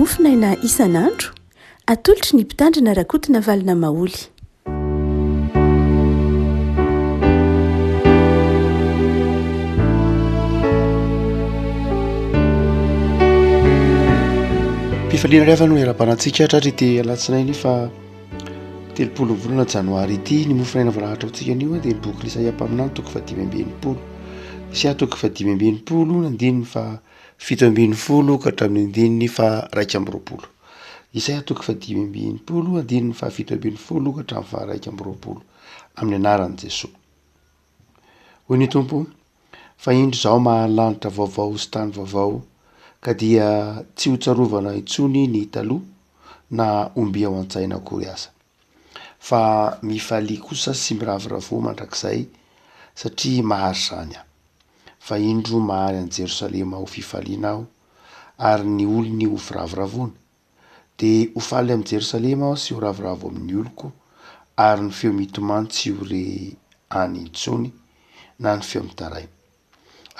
Mofonaina isan'andro, atolotry ny Mpitandrina RAKOTONAVALONA Maholy. Mpifaliana rehefa no era-banantsika hatratra Alatsinainy fa 30 volana Janoary ity ny Mofonaina voarahatra antsika anio dia ny boky Isaia amin'ny toko 5:20. Isaia toko 5:20 nandininy fa 7:20 ka hatramin'ny andininy fa 2:20. Isaia toko 5:20 andininy fa 7:20 ka hatramin'ny fa 2:20 amin'ny anaran'i Jesosy. Hoy ny Tompo, fa indro izao mahalanitra vaovao sy tany vaovao, ka dia tsy ho tsarovana intsony ny taloha na omby ao an-tsaina akory aza. Fa mifalia kosa sy miravoravo mandrakizay satria mahary zany aho. Fa indro mahary an'i Jerosalema ho fifaliana aho ary ny olony ho firavoravona. Dia ho faly amin'i Jerosalema aho sy ho ravoravo amin'ny oloko ary ny feo mitomany tsy ho re any intsony na ny feo mitaray.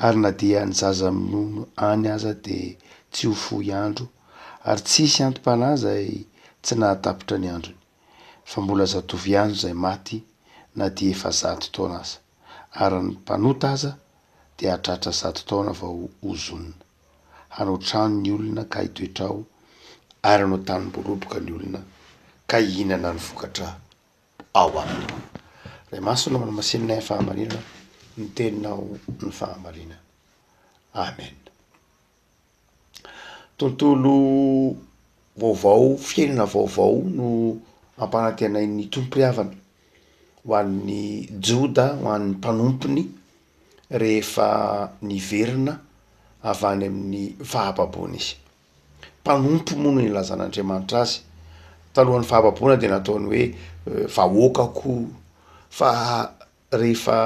Ary na dia ny zaza minono any aza dia tsy ho fohy andro ary tsisy antom-panahy izay tsy nahatapitra ny androny. Fa mbola zatovy ihany izay maty na dia efa 100 taona aza, ary ny mpanota aza dia hatratra 100 taona vao ho zonona. Hanao trano ny olona ka hitoetra ao, ary hanao tany mboroboka ny olona ka hihinana ny vokatra ao aminy. Ray masona manamasinina ny fahamarinana, ny teninao ny fahamarinana. Amen. Tontolo vaovao, fiainana vaovao no ampanantenain'ny tompo-piavana ho an'ny Joda, ho an'ny mpanompony rehefa niverina avy any amin'ny fahababoana izy. Mpanompo moa no ilazan'Andriamanitra azy. Talohan'ny fahababoana dia nataony hoe vahoakako, fa rehefa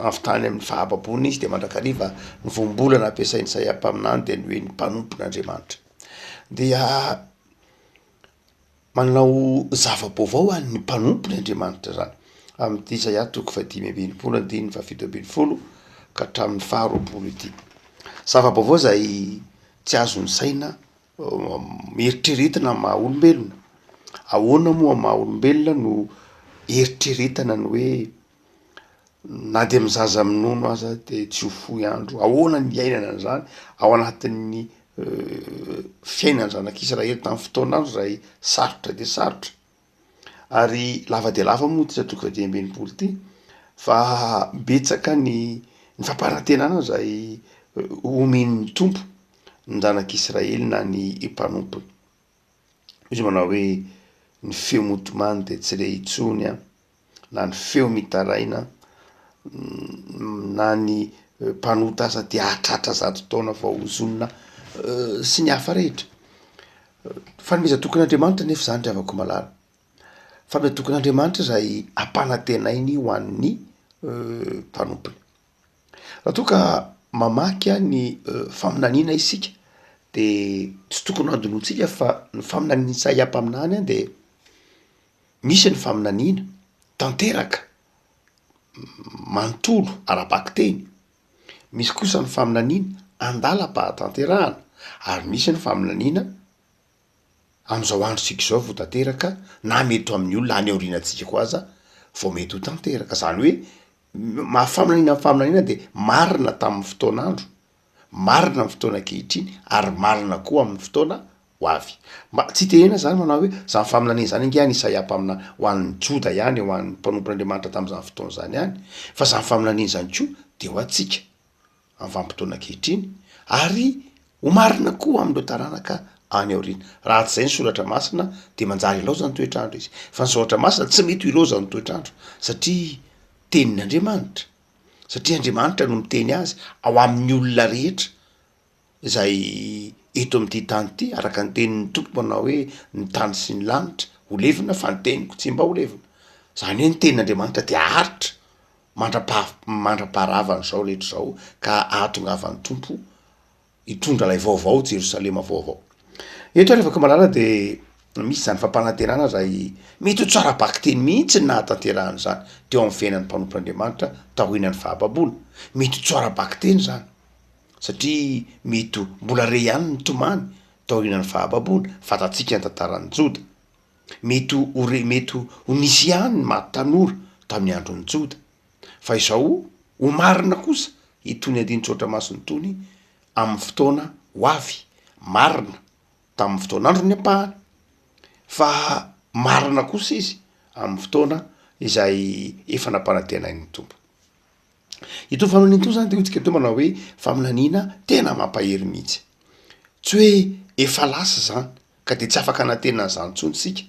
avy tany amin'ny fahababoana izy dia mandrakariva ny voambolana ampiasainy Isaia mpaminany dia ny hoe ny mpanompon'Andriamanitra. Dia manao zava-baovao any mpanompony Andriamanitra zany. Amin'ity Isaia toko 5:20 andininy fa 7:20 ka hatramin'ny 20 ity. Zava-baovao izay tsy azony saina eritreretina maha olombelona. Ahoana moa maha olombelona no eritreretana ny hoe na dia mizaza minono aza dia tsy ho fohy andro. Ahoana ny iainana an'izany ao anatin'ny fiainany zanak'Israely tamin'ny fotoanandro izay sarotra dia sarotra. Ary lava dia lava moa ty toko 5:20 ity, fa betsaka ny fampanantenana izay omen'ny tompo ny zanak'Israely na ny mpanompony. Izy manao hoe ny feo motomany dia tsy re intsony na ny feo mitaraina na ny mpanota aza dia hahatratra 100 taona vao ho zonona sy ny hafa rehetra. Fanomeza tokon'Andriamanitra nefa izany avako malala. Fanomeza tokon'Andriamanitra izay ampanantenainy ho an'ny mpanompony. Raha toa ka mamaky ny faminaniana isika dia tsy tokony andonontsika fa ny faminaniana Isaia mpaminany dia misy ny faminaniana tanteraka manontolo ara-baky teny, misy kosa ny faminaniana andalam-pahatanterahana, ary misy ny faminaniana amin'izao andro sika izao vao tanteraka na mety amin'ny olona any aorianantsika koa aza vao mety ho tanteraka. Zany hoe faminaniana dia marina tamin'ny fotoanandro, marina amin'ny fotoana ankehitriny ary marina koa amin'ny fotoana ho avy. Tsy tenena zany manao hoe zany faminaniana zany ingany Isaia mpaminany ho an'ny Joda ihany, ho an'ny mpanompon'Andriamanitra tamin'izany fotoana izany ihany, fa zany faminaniana zany koa dia ho antsika amin'ny vanim-potoana ankehitriny ary ho marina koa amin'ireo taranaka any aoriana. Raha tsy izay ny soratra masina dia manjary ilaozany toetrandro izy. Fa ny soratra masina tsy mety ho ilaozany toetrandro satria tenin'Andriamanitra. Satria Andriamanitra no miteny azy ao amin'ny olona rehetra izay eto amin'ity tany ity, araka ny tenin'ny tompo manao hoe ny tany sy ny lanitra ho levina fa ny teniko tsy mba ho levina. Zany hoe ny tenin'Andriamanitra dia haritra mandra-paharavana izao rehetra izao ka ahatongavan'ny tompo hitondra ilay vaovao Jerosalema vaovao. Eto rehefa ka malala dia misy zany fampanantenana izay mety ho tsara baky teny mihitsy ny nahatanterahana zany teo amin'ny fiainan'ny mpanompon'Andriamanitra taorian'ny fahababoana. Mety ho tsara baky teny zany satria mety mbola re ihany ny tomany taorianany fahababona fatatsika ny tantarany Joda. Mety ho nisy ihany ny maty tanora tamin'ny androny Joda. Fa izao ho marina kosa itony andinitsotra masony tony amin'ny fotoana ho avy, marina tamin'ny fotoan'andro ny ampahany, fa marina kosa izy amin'ny fotoana izay efa nampanantenainy tompo. Itony faminaniana itony zany de hotsika to manao hoe faminaniana tena mampahery mihitsy. Tsy hoe efa lasa zany ka de tsy afaka anantenana zany tsony tsika,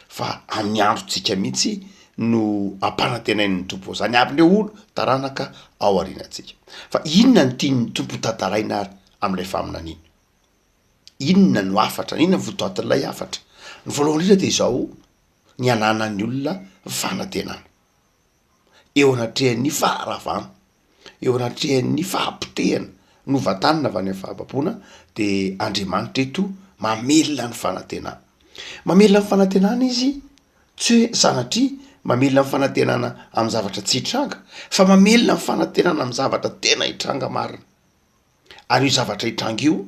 fa amin'ny androtsika mihitsy no ampanantenainy ny tompo zany aby le olo taranaka ao arinantsika. Fa inona ny tiany tompo tantaraina ary amin'ilay faminaniana? Inona no afatra, inona votoatin'ilay afatra? Ny voalohany indrindra de izao, ny ananan'ny olona fanantenana eo anatrehan'ny faharavana, eo anatrehan'ny fahampitehana novatanina avy any amin'ny fahababona, de Andriamanitra eto mamelona ny fanantenana. Mamelona ny fanantenana izy tsy hoe sanatria mamelona ny fanantenana amin'ny zavatra tsy hitranga, fa mamelona ny fanantenana amin'ny zavatra tena hitranga marina. Ary io zavatra hitranga io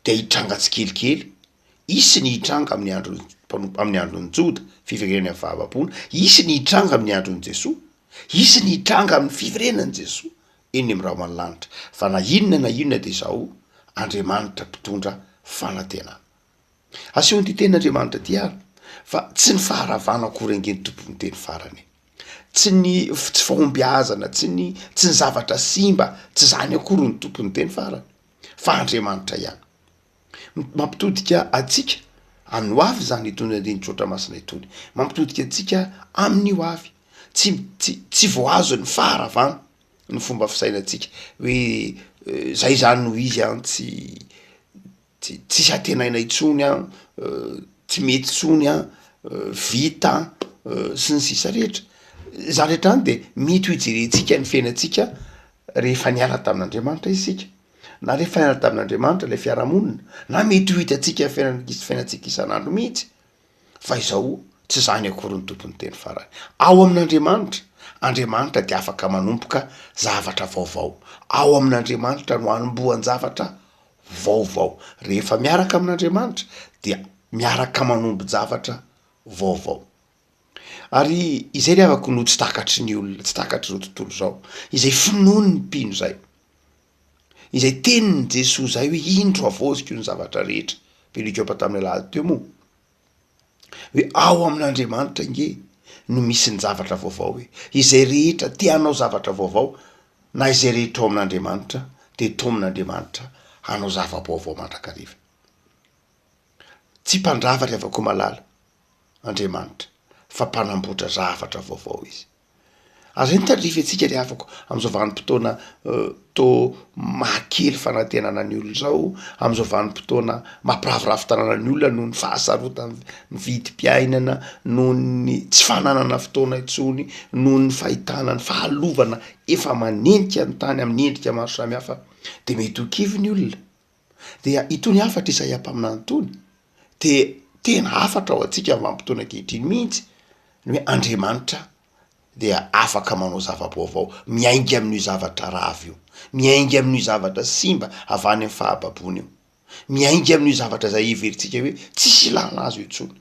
de hitranga tsikelikely. Isy ny hitranga amin'ny andron'ny Joda, fiverenany amin'ny fahababona, isy ny hitranga amin'ny andron'ny Jesoa, isy ny hitranga amin'ny fiverenany Jesoa eny amin'ny rahamanlanitra. Fa na inona de izao Andriamanitra mpitondra fanantenana. Asehony ty tenin'Andriamanitra ty ary fa tsy ny faharavana akory angeny tompony teny farany, tsy fahombiazana, tsy ny zavatra simba, tsy zany akory ny tompony teny farany, fa Andriamanitra ihany. Mampitodika atsika amin'ny ho avy zany itony andinitsotra masina itony, mampitodika atsika amin'ny ho avy, tsy voazo ny faharavana ny fomba fisainantsika hoe zay zany no izy tsy satenaina itsony tsy mety tsony vita sy ny sisa rehetra. Zany rehetra any de mety ho ijerentsika ny fiainantsika rehefa niala tamin'Andriamanitra isika, na rehefa niala tamin'Andriamanitra ilay fiarahamonina, na mety ho hitantsika fiainantsika isan'andro mihitsy. Fa izao tsy zany akory ny tompony teny farany. Ao amin'Andriamanitra, Andriamanitra de afaka manomboka zavatra vaovao. Ao amin'Andriamanitra no anombohan zavatra vaovao. Rehefa miaraka amin'Andriamanitra dia miaraka manombo zavatra vaovao. Ary izay le afaka no tsy takatry ny olona, tsy takatry zao tontolo zao, izay finoany ny mpino zay, izay teniny Jesoa zay hoe indro avoziko ny zavatra rehetra, pelikopa tamin'ny alahady teo moa, hoe ao amin'Andriamanitra nge no misy ny zavatra vaovao, hoe izay rehetra tianao zavatra vaovao, na izay rehetra ao amin'Andriamanitra de to amin'Andriamanitra hanao zava-baovao mandrakariva. Tsy mpandravatra avako malala Andriamanitra, fa mpanamboatra zavatra vaovao izy. Azo nitandrify atsika le afako am'izao vanim-potoana to mahakely fanantenana ny olona zao, am'izao vanim-potoana mampiravoravo tanana ny olona noho ny fahasarotany vidim-piainana, noho ny tsy fananana fotoana intsony, noho ny fahitana ny fahalovana efa manendika ny tany amin'ny endrika maro samihafa, de mety ho kivy ny olona. Dia itony afatra izay ampaminany tony de tena afatra ao atsika vanim-potoana ankehitriny mihitsy, ny hoe Andriamanitra dia afaka manao zava-baovao, miainga amin'io zavatra rava io, miainga amin'io zavatra simba avy any amin'ny fahababony io, miainga amin'io zavatra zay everitsika hoe tsisy ilana azy io intsony.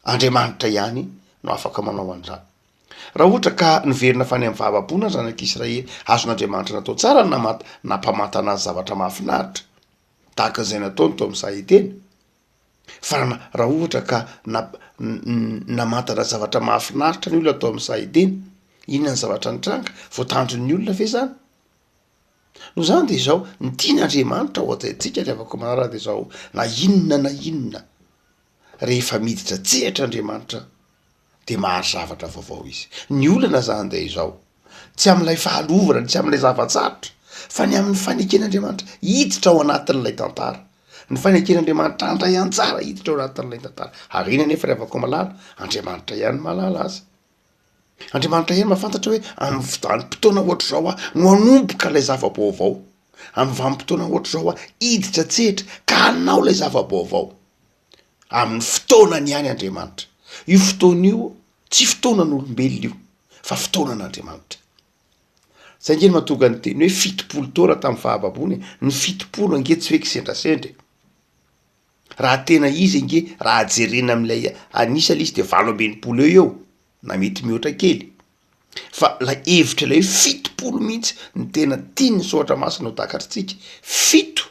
Andriamanitra ihany no afaka manao an'izany. Raha ohatra ka niverina fa any amin'ny fahababona zanak'Israely, azon'Andriamanitra natao tsara nampamantana azy zavatra mahafinaritra tahaka izay nataony tao amin'ny sahiteny. Fa raha ohatra ka namantana zavatra mahafinaritra ny olona atao amin'ny sahiteny, inona ny zavatra nitranga? Voatandron'ny olona ve zany? No zany de izao ny tian'Andriamanitra ho ajaintsika le avako manaraka de izao, na inona rehefa miditra tsehatra Andriamanitra de mahary zavatra vaovao izy. Ny olana zany de izao, tsy amin'ilay fahalovana, tsy amin'ilay zavatsarotra, fa ny amin'ny faneken'Andriamanitra hiditra ao anatin'ilay tantara. Ny faneken'Andriamanitra andray anjara hiditra ao anatin'ilay tantara. Ary ina nefa rehefa malala, Andriamanitra ihany malala azy. Andriamanitra ihany mahafantatra hoe amin'ny vanim-potoana ohatra zao no anomboka ilay zava-baovao. Amin'ny vanim-potoana ohatra zao hiditra tsehatra ka hanao ilay zava-baovao. Amin'ny fotoanany ihany Andriamanitra. Io fotoana io tsy fotoanan'olombelona io, fa fotoanan'Andriamanitra. Zay ngeny mahatonga ny teny hoe 70 taona tamin'ny fahababony, ny 70 ange tsy hoe kisendrasendry. raha tena izy nge raha jerena am'ilay anisala izy de 80 eo na mety mihoatra kely fa la hevitra ilay 70 mihitsy ny tena tiany soatra masina ho takatritsika 7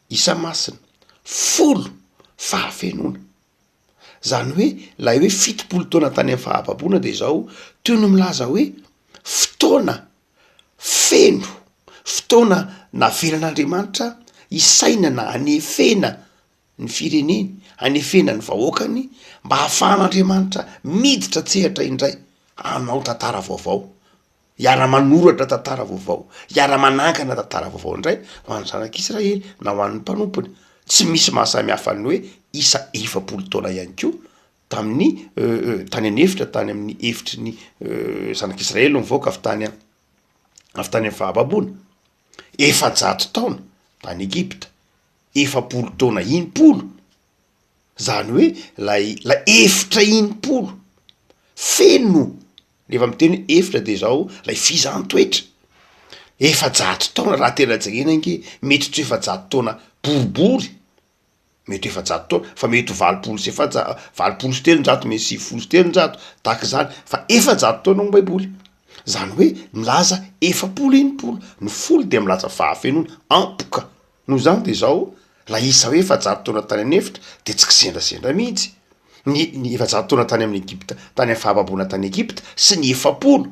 isa masina 10 fahafenona zany hoe la hoe 70 taona tany amin'ny fahapaboana de zao toy no milaza hoe fotoana feno fotoana naveran'Andriamanitra isaina na anefena ny fireneny anefena ny vahoakany mba hahafahan'Andriamanitra miditra tsehatra indray anao tantara vaovao iara-manoratra tantara vaovao iara-manangana tantara vaovao indray ho an'ny zanak'Israely na ho an'ny mpanompony tsy misy mahasamy hafa ny hoe isa 70 taona ihany koa tamin'ny tany anefitra tany amin'ny efitry ny zanak'Israely mivoaka avy tany amin'ny fahababoana 400 taona tany Egipta 70 taona 90 zany hoe la efitra 90 feno rehefa miteny efitra de zao lay fizantoetra 400 taona raha tena jerena nge mety tsy 400 taona boribory mety 400 taona fa mety 80 sy 80 sy telonjato mety 70 sy telonjato tahaka zany fa 400 taona ny baiboly zany hoe milaza 70 ny folo de milaza fahafenona ampoka no zany de zao la isa hoe 400 taona tany anefitra de tsy kisendasendra mihitsy ny 400 taona tany amin'ny Egipta tany amin'ny fahababoana tany Egipta sy ny 70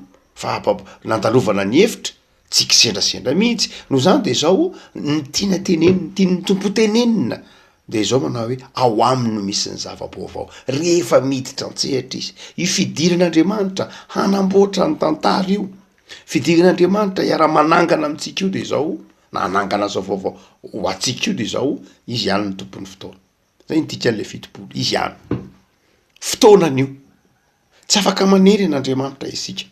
nandalovana ny efitra tsy kisendasendra mihitsy no zany de zao ny tiana tenenina tiany tompo tenenina de zao manao hoe ao aminy no misy ny zava-baovao rehefa miditra antsehatra izy io fidiran'Andriamanitra hanamboatra ny tantara io fidiran'Andriamanitra iara-manangana amintsika io de zao na anangana zao vaovao ho atsika io de zao izy ihany ny tompon'ny fotoana zay nydika an'le 70 izy ihany fotoanan'io tsy afaka manery an'Andriamanitra isika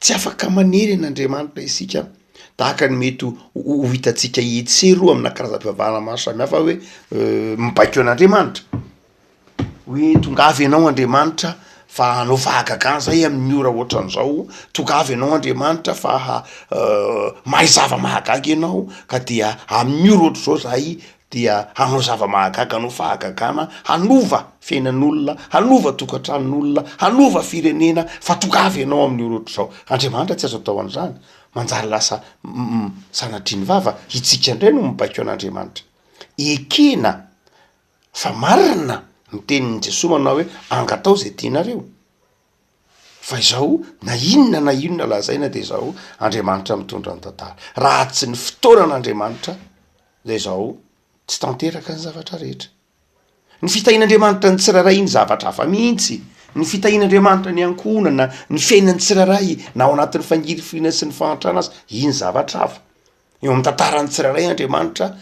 tsy afaka manery an'Andriamanitra isika tahaka ny mety ho hitatsika etsero amina karazam-pivavahana maro samihafa hoe mibaiko an'Andriamanitra hoe tongavy ianao Andriamanitra fa anao fahagagan zay amin'ny ora ohatran'izao tongavy ianao Andriamanitra fa mahay zava-mahagaga ianao ka dia amin'ny ora ohatr'izao zay dia anao zava-mahagaga anao fahagagana hanova fiainan'olona hanova tokantranon'olona hanova firenena fa tongavy ianao amin'ny ora ohatr'izao Andriamanitra tsy azo atao an'izany manjary lasa sanatry ny vava itsika indray no mibaiko an'Andriamanitra ekena fa marina ny tenin'ny Jesosy manao hoe angatao zay tianareo fa izao na inona lazaina de zao Andriamanitra mitondra ny tantara raha tsy ny fotoanan'Andriamanitra zay zao tsy tanteraka ny zavatra rehetra ny fitahin'Andriamanitra ny tsiraray ny zavatra hafa mihitsy ny fitahin'Andriamanitra ny ankonana ny fiainany tsiraray na ao anatin'ny fangirifina sy ny fahantrana azy iny zavatra hafa eo amin'ny tantarany tsiraray Andriamanitra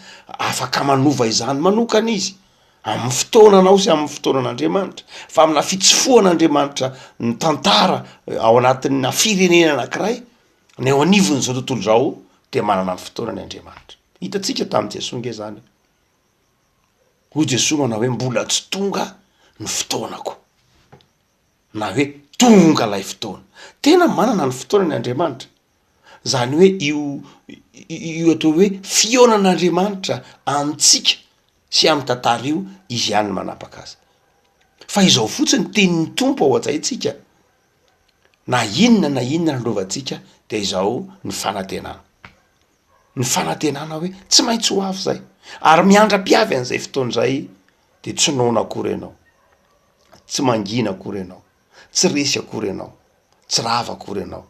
afaka manova izany manokana izy amin'ny fotoananao sy amin'ny fotoanan'Andriamanitra fa amina fitsofoan'Andriamanitra ny tantara ao anatin'ny firenena anankiray ny ao anivon'izao tontolo zao de manana ny fotoanany Andriamanitra hitatsika tamin'ny Jesosy nge zany ho Jesosy manao hoe mbola tsy tonga ny fotoanako na hoe tonga lay fotoana tena manana ny fotoanany Andriamanitra zany hoe io atao hoe fionan'Andriamanitra amintsika sy amin'ny tantara io izy ihany manapaka azy fa izao fotsiny tenin'ny tompo ao atsaitsika na inona nandrovantsika de izao ny fanantenana hoe tsy maintsy ho avy zay ary miandra-piavy an'izay fotoan'izay de tsy noana akory ianao tsy mangina akory ianao tsy resy akory ianao tsy rava akory ianao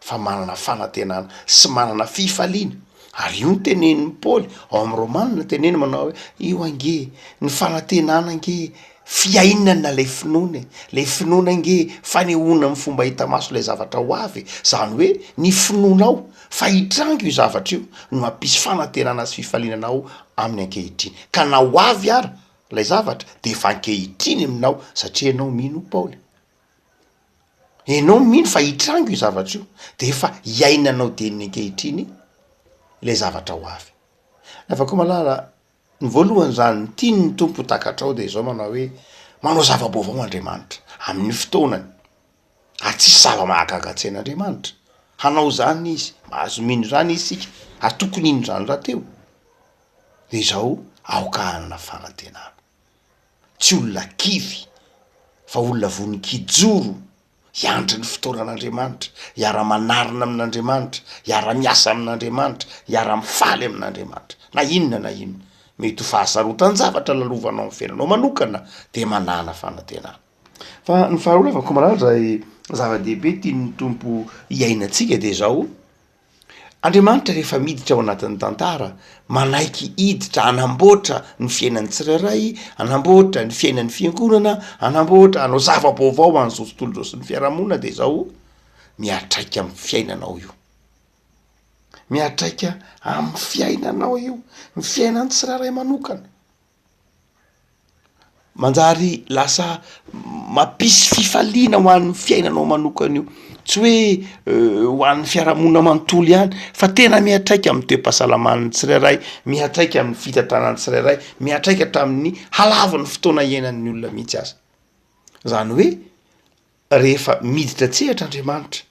fa manana fanantenana sy manana fifaliana ary io ny tenenin'ny Paoly ao amin'ny Romanina teneny manao hoe io ange ny fanantenana nge fiainana lay finoana nge fanehoana amin'ny fomba hita maso lay zavatra ho avy zany hoe ny finoanao fa hitrango io zavatra io no mampisy fanantenana sy fifalinanao amin'ny ankehitriny ka na ho avy ara lay zavatra de efa ankehitriny aminao satria ianao mino Paoly ianao mino fa hitrango io zavatra io de efa iainanao deniny ankehitriny le zavatra ho avy afaka malala ny voalohany zany tiany ny tompo takatrao de zao manao hoe manao zava-baovao Andriamanitra amin'ny fotoanany tsisy zava-mahagaga tsy an'Andriamanitra hanao zany izy mahazo mino zany isika tokony ino zany rahateo de zao aokahana fanantenana. Tsy olona kivy fa olona vonikijoro iandry ny fotoanan'Andriamanitra, iara-manarina amin'Andriamanitra, iara-miasa amin'Andriamanitra, iara-mifaly amin'Andriamanitra. Na inona mety ho fahasarotan-javatra lalovanao amin'ny fiainanao manokana de manana fanantenana. Fa ny faharoa lafako malala zay zava-dehibe tian'ny tompo iainantsika de zao, Andriamanitra rehefa miditra ao anatin'ny tantara, manaiky hiditra anamboatra ny fiainan'ny tsirairay, anamboatra ny fiainan'ny fiangonana, anamboatra hanao zava-baovao an'izao tontolo zao sy ny fiarahamonina de zao miatraika amin'ny fiainanao io. Miatraika amin'ny fiainanao io, ny fiainan'ny tsirairay manokana. Manjary lasa mampisy fifaliana ho an'ny fiainanao manokana io. Tsy hoe ho an'ny fiarahamonina manontolo ihany, fa tena miatraika amin'ny toe-pahasalaman'ny tsirairay, miatraika amin'ny fitantanan'ny tsirairay, miatraika hatramin'ny halavan'ny fotoana iainan'ny olona mihitsy aza. Zany hoe rehefa miditra tsehatra Andriamanitra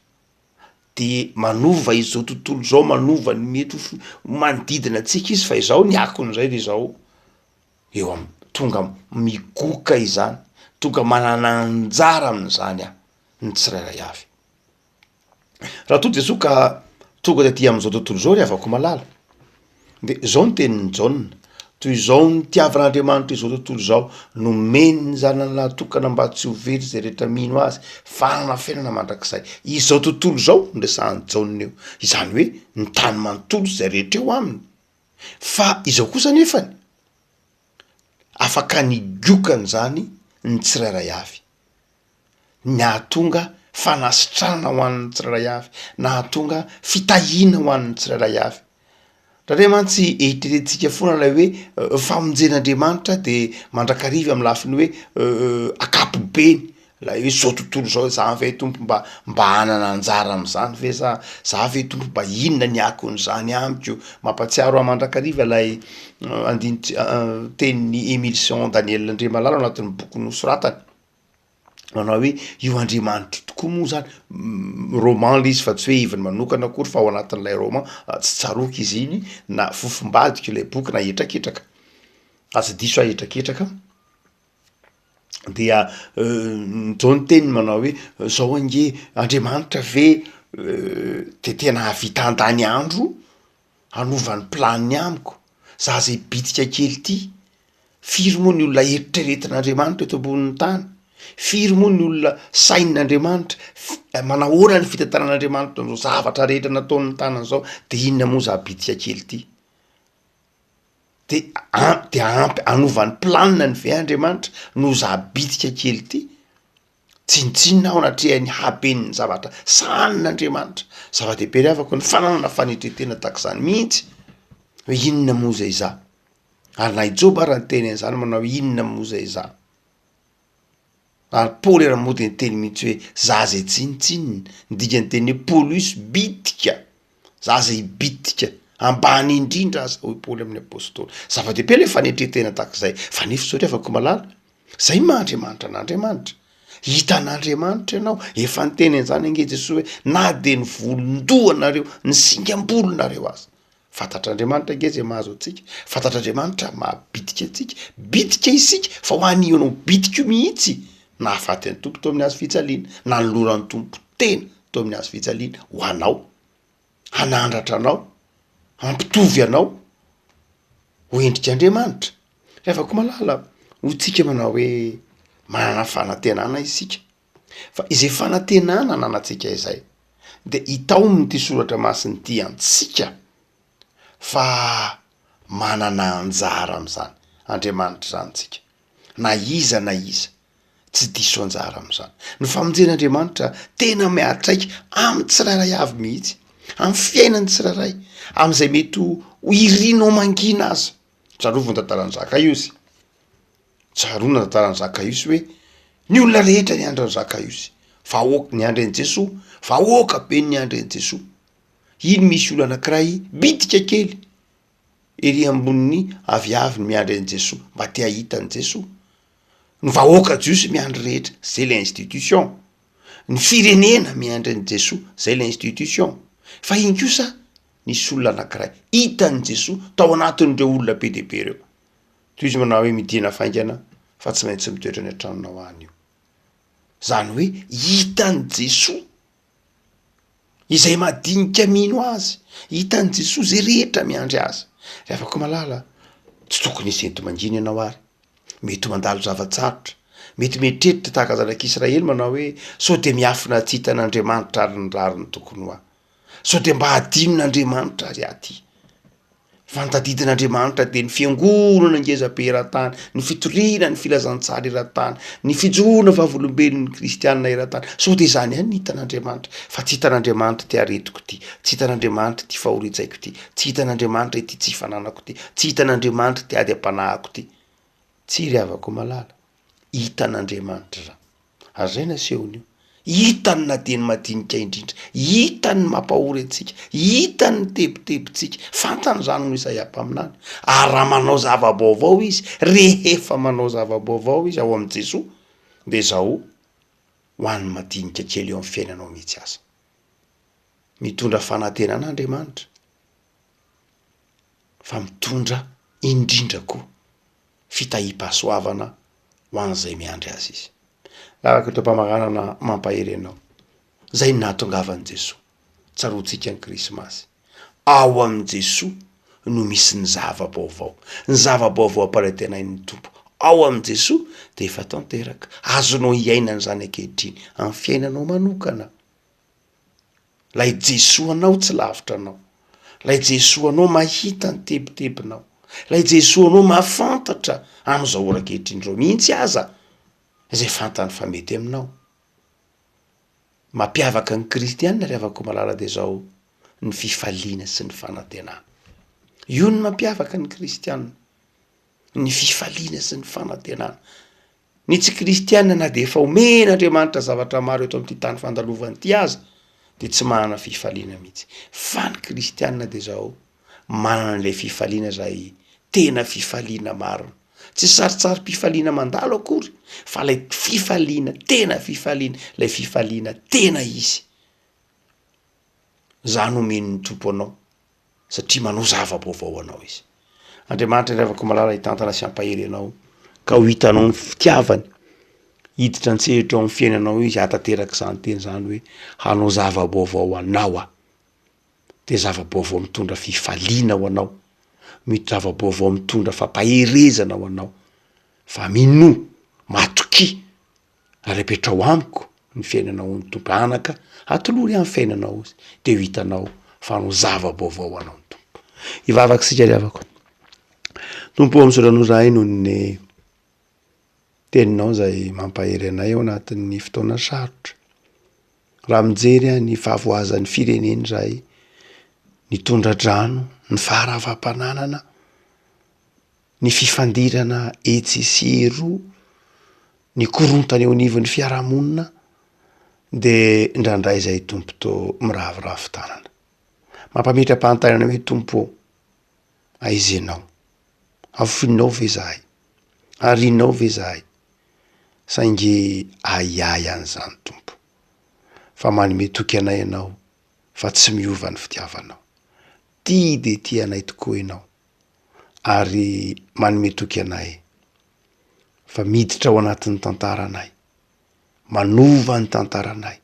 de manova izao tontolo zao, manova ny mety manodidina antsika izy, fa izao ny akon'izay de zao eo amin'ny tonga migoka izany, tonga manana anjara amin'izany ny tsirairay avy. Raha to de so ka tonga taty amin'izao tontolo zao ry avako malala, de zao ny tenin'ny Jaona, toy izao ny tiavan'Andriamanitra izao tontolo zao, nomeny ny zanany natokana mba tsy ho very zay rehetra mino azy, fanana fiainana mandrakizay. Izao tontolo zao nresahan'ny Jaona eo, izany hoe ny tany manontolo zay rehetra eo aminy. Fa izao kosa nefany afaka nigokany zany ny tsirairay avy, nahatonga fanasitranana ho an'ny tsirairay avy, nahatonga fitahina ho an'ny tsirairay avy. Raha mantsy eritreretintsika foana ilay hoe famonjen'Andriamanitra de mandrakariva amin'ny lafiny hoe akapobeny, la hoe zao tontolo zao za ve tompo mba hanana anjara am'zany ve za ve tompo mba inona ny akon'izany amiko. Mampatsiaro a mandrakariva lay tenin'ny Emilson Daniel Andriamalala anatin'ny boky nosoratany, manao hoe io Andriamanitra tokoa moa zany, roman l'izy fa tsy hoe ivany manokana akory fa ao anatin'ilay roman, tsy tsaroky izy iny na fofombadika ilay boky na etraketraka, aza diso etraketraka. Dia zao ny teniny manao hoe zao ange Andriamanitra ve de tena havita andany andro hanovany planiny amiko, za zay bitika kely ty. Firy moa ny olona eritreretin'Andriamanitra eto ambonin'ny tany, firy moa ny olona sain'Andriamanitra manahoana ny fitantanan'Andriamanitra n'izao zavatra rehetra nataon'ny tanany zao, de inona moa za bitika kely ty. De ampy hanovany planina ny ve Andriamanitra no za bitika kely ty. Tsinitsinina ao anatrehany haben'ny zavatra sanin'Andriamanitra. Zava-dehibe ry havako ny fananana fanetretena tak'izany mihitsy, hoe inona moa zay za. Ary na Joba raha ny teny an'izany manao hoe inona moa zay za. Ary Paoly raha mody ny teny mihitsy hoe za zay tsinitsinina, ny dikany teny hoe Paulus bitika, za zay bitika ambany indrindra aza, hoy Paoly amin'ny apôstôly. Zava-dehibe le fanetretena tak'izay, fa nefa sao ry havako malala, zay mahandriamanitra an'Andriamanitra. Hitan'Andriamanitra ianao, efa nyteny an'izany ange Jesosy hoe na de ny volondohanareo, ny singam-bolonareo aza. Fantatr'Andriamanitra ange zay mahazo antsika, fantatr'Andriamanitra mahabitika antsika, bitika isika, fa ho anio anao bitika io mihitsy, na hafaty ny tompo tao amin'ny hazo fijaliana, na ny loran'ny tompo tena tao amin'ny hazo fijaliana ho anao, hanandratra anao, hampitovy anao ho endrik'Andriamanitra. Refako malala ho tsika manao hoe manana fanantenana isika, fa izay fanantenana nanantsika izay de hitao ty soratra masiny ty antsika fa manana anjara am'zany Andriamanitra zany tsika, na iza tsy diso anjara am'zany. Ny famonjen'Andriamanitra tena miatraika amin'ny tsirairay avy mihitsy, amin'ny fiainan'ny tsirairay, am'izay mety ho irinao mangina aza. Tsarovy ny tantaran'ny Zakaiosy, tsaroana ny tantaran'ny Zakaiosy hoe ny olona rehetra ny andran'ny Zakaiosy, vahoaka ny andran'i Jesosy, vahoaka be ny andran'i Jesosy. Iny misy olona anankiray bitika kely ery ambony aviavy ny miandran'i Jesosy, mba te hahita an'i Jesosy. Ny vahoaka Jiosy miandry rehetra, zay l'institution. Ny firenena miandran'i Jesosy, zay l'institution. Fa iny kosa nisy olona anankiray hitany Jesosy tao anatin'ireo olona be dia be reo. Toy izy manao hoe midina faingana fa tsy maintsy mitoetra ny an-tranonao any io. Zany hoe hitany Jesosy izay madinika mino azy, hitany Jesosy zay rehetra miandry azy. Rehefa malala tsy tokony hisy ento mangina ianao ary, mety mandalo zavatsarotra, mety mieritreritra tahaka zanak'Israely manao hoe sao de miafina tsy hitan'Andriamanitra ary ny rariny tokony ho ahy, sao de mba hadinon'Andriamanitra ary aty. Fantadidin'Andriamanitra de ny fiangonana ngeza-be eran-tany, ny fitoriana ny filazantsara eran-tany, ny fijoroana vavolombelon'ny kristianina eran-tany. Sao de zany ihany ny hitan'Andriamanitra, fa tsy hitan'Andriamanitra ty aretiko ty, tsy hitan'Andriamanitra ty fahoritsaiko ty, tsy hitan'Andriamanitra ty tsy fananako ty, tsy hitan'Andriamanitra ty ady ampanahako ty. Tsy ry havako malala, hitan'Andriamanitra zany. Ary zay nasehony io. Hitany na de ny madinika indrindra, hitany mampahory antsika, hitany tebitebitsika, fantany zany no Isaia mpaminany. Ary raha manao zava-baovao izy, rehefa manao zava-baovao izy ao amin'ny Jesosy, de zao ho an'ny madinika kely eo amin'ny fiainanao mihitsy aza. Mitondra fanantenan'Andriamanitra, fa mitondra indrindra koa fitahim-pahasoavana ho an'izay miandry azy izy. Araka eto mpamaranana mampahery anao, zay ny nahatongavan'i Jesosy tsaroantsika ny Krismasy. Ao amin'i Jesosy no misy ny zava-baovao, ny zava-baovao amparaitenain'ny Tompo. Ao amin'i Jesosy de efa tanteraka, azonao hiaina zany ankehitriny amin'ny fiainanao manokana. Lay Jesosy anao tsy lavitra anao, lay Jesosy anao mahita ny tebitebinao, lay Jesosy anao mahafantatra amin'izao ora ankehitrindreo mihitsy aza izay fantany fa mety aminao. Mampiavaka ny kristianina ry havako malala de zao ny fifaliana sy ny fanantenana. Io ny mampiavaka ny kristianina, ny fifaliana sy ny fanantenana. Ny tsy kristianina na de efa omen'Andriamanitra zavatra maro eto amin'ity tany fandalovany ity aza, de tsy manana fifaliana mihitsy. Fa ny kristianina de zao manana an'ilay fifaliana zay tena fifaliana marina. Tsy saritsary mpifaliana mandalo akory, fa lay fifaliana, tena fifaliana, lay fifaliana tena izy. Zany omen'ny Tompo anao, satria manao zava-baovao anao izy. Andriamanitra ry havako malala hitantana sy hampahery anao, ka ho hitanao ny fitiavany, hiditra an-tsehatra ao amin'ny fiainanao izy, hatateraka zany teny zany hoe hanao zava-baovao anao a. De zava-baovao mitondra fifaliana ho anao, zava-baovao mitondra fampaherezana ho anao, fa mino matoky repetrao amiko ny fiainanao ny Tompo, anaka atolory amin'ny fiainanao izy, de ho hitanao fa hanao zava-baovao anao ny Tompo. Ivavaka sika ry havako. Tompo amin'izao zay noho ny teninao zay mampahery anay ao anatin'ny fotoana sarotra. Raha mijery ny fahavoazan'ny fireneny zay, ny tondra-drano, ny faharavampananana, ny fifandirana etsy sy eroa, ny korontany eo anivon'ny fiarahamonina, de indrandray zay Tompo to miravoravo tanana. Mampametram-pahantarana hoe Tompo, aizenao, afinao ve zahay, arinao ve zahay, saingy aiay an'izany Tompo, fa manome toky anay ianao, fa tsy miova ny fitiavanao. Ty de ty anay tokoa ianao, ary manome toky anay, fa miditra ao anatin'ny tantaranay, manova ny tantaranay,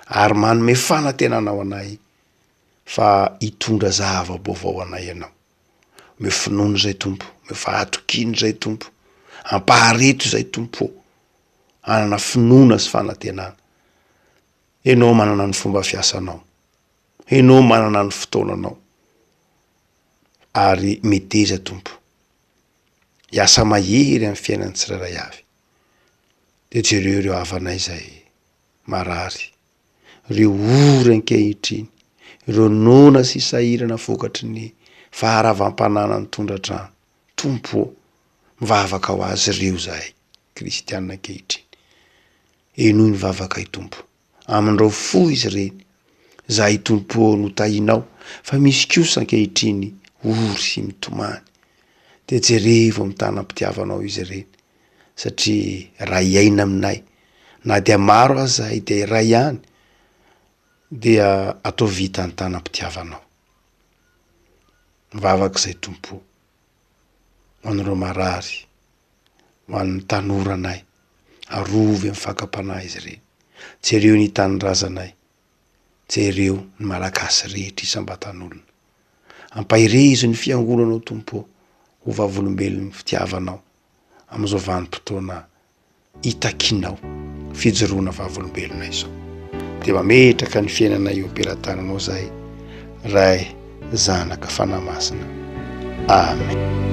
ary manome fanantenanao anay, fa hitondra zava-baovao anay ianao. Me finono zay Tompo, me fahatokiny zay Tompo, ampahareto zay Tompo, anana finoana sy fanantenana. Enao manana ny fomba fiasanao, enao manana ny fotoananao, ary medeza Tompo, hiasa mahery amin'ny fiainan'ny tsirairay avy. De jereo ireo havanay zay marary, ireo ory ankehitriny, ireo nona sy sahirana vokatry ny faharavam-panana ny tondra-drano. Tompo, mivavaka ho azy ireo zahay kristianina ankehitriny. Enoy ny vavaka i Tompo, amin'ireo fo izy reny, zahay Tompo no tahinao, fa misy kosa ankehitriny ory sy mitomany. De jerevo amin'ny tanam-pitiavanao izy reny, satria raha iaina aminay, na dia maro aza zahay dia ray ihany, dia atao vita ny tanam-pitiavanao. mivavaka izay tompo ho an'ireo marary, ho an'ny tanoranay, arovy amin'ny fakapanahy izy ireny, jereo ny tanindrazanay, jereo ny malagasy rehetra isam-batan'olona, ampahirizo ny fiangonanao tompo, ho vavolombelon'ny fitiavanao amin'izao vanim-potoana hitakinao fijoroana vavolombelona izao. De mametraka ny fiainanay eo am-pelantananao zahay, ray zanaka fanahy masina. Amen.